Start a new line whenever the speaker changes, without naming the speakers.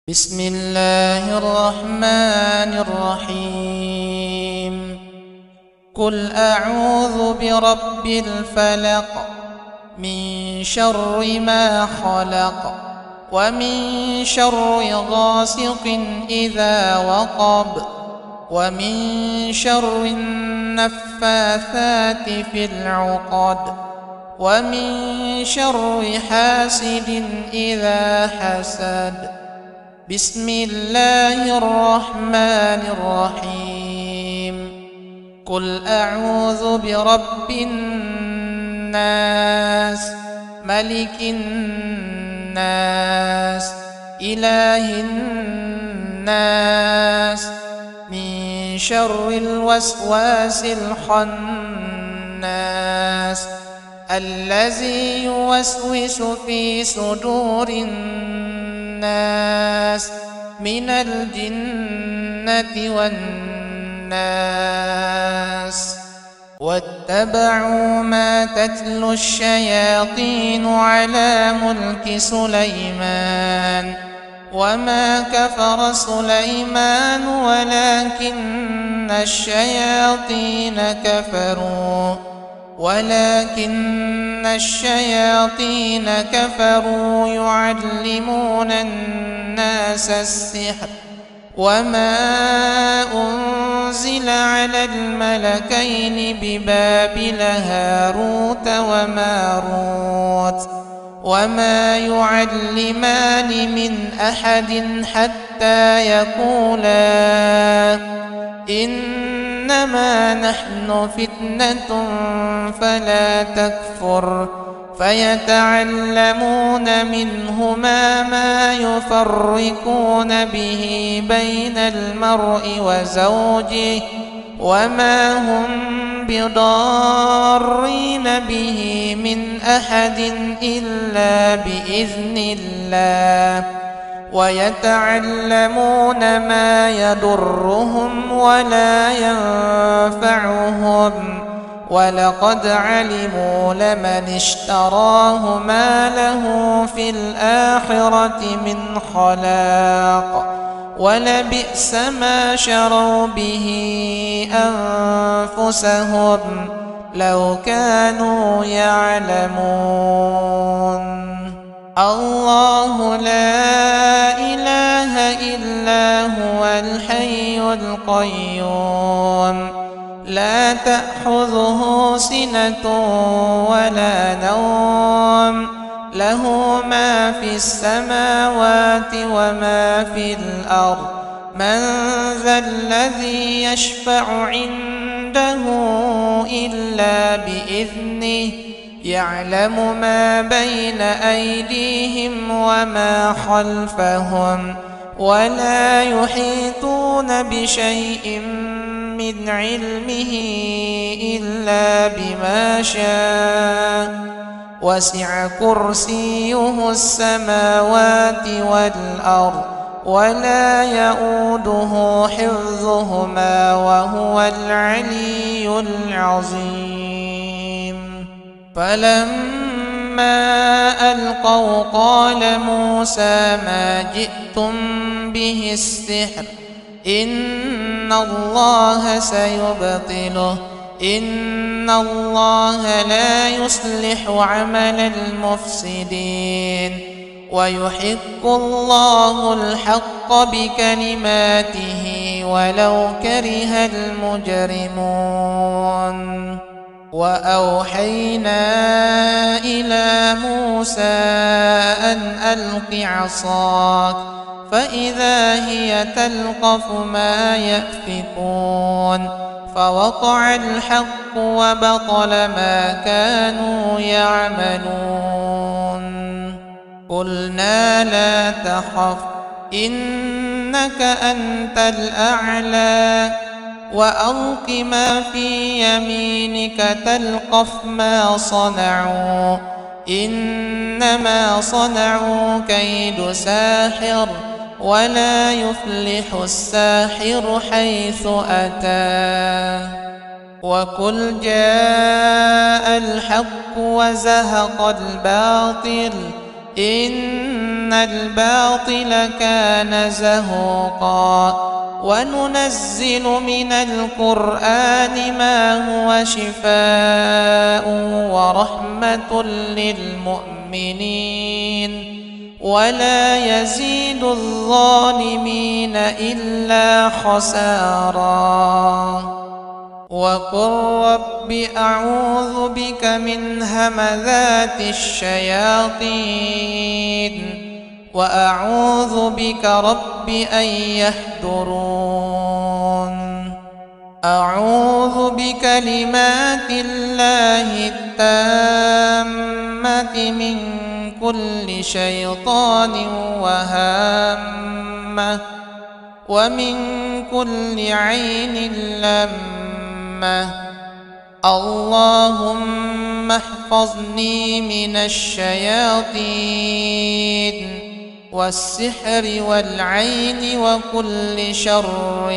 بسم الله الرحمن الرحيم. قل أعوذ برب الفلق من شر ما خلق ومن شر غاسق إذا وقب ومن شر النفاثات في العقد ومن شر حاسد إذا حسد. بسم الله الرحمن الرحيم. قل أعوذ برب الناس ملك الناس إله الناس من شر الوسواس الخناس الذي يوسوس في صدور الناس من الجنة والناس. واتبعوا ما تتلو الشياطين على ملك سليمان وما كفر سليمان ولكن الشياطين كفروا يعلمون الناس السحر وما أنزل على الملكين ببابل هاروت وماروت وما يعلمان من أحد حتى يقولا إنما نحن فتنة فلا تكفر. فيتعلمون منهما ما يفرقون به بين المرء وزوجه وما هم بضارين به من أحد إلا بإذن الله. ويتعلمون ما يضرهم ولا ينفعهم ولقد علموا لمن اشتراه ما له في الآخرة من خلاق ولبئس ما شروا به أنفسهم لو كانوا يعلمون. الله لا إله إلا هو الحي القيوم لا تأخذه سنة ولا نوم له ما في السماوات وما في الأرض. من ذا الذي يشفع عنده إلا بإذنه يعلم ما بين أيديهم وما خلفهم ولا يحيطون بشيء من علمه إلا بما شاء وسع كرسيه السماوات والأرض ولا يؤوده حفظهما وهو العلي العظيم. فلما ألقوا قال موسى ما جئتم به السحر إن الله سيبطله إن الله لا يصلح عمل المفسدين ويحق الله الحق بكلماته ولو كره المجرمون. وأوحينا إلى موسى أن ألق عصاك فإذا هي تلقف ما يأفكون فوقع الحق وبطل ما كانوا يعملون. قلنا لا تخف إنك أنت الأعلى وألق ما في يمينك تلقف ما صنعوا إنما صنعوا كيد ساحر ولا يفلح الساحر حيث أتى. وقل جاء الحق وزهق الباطل إن إن الباطل كان زهوقا وننزل من القرآن ما هو شفاء ورحمة للمؤمنين ولا يزيد الظالمين إلا خسارا وقل رب أعوذ بك من همذات الشياطين وأعوذ بك رب أن يحضرون أعوذ بكلمات الله التامة من كل شيطان وهامة ومن كل عين لامة اللهم احفظني من الشياطين والسحر والعين وكل شر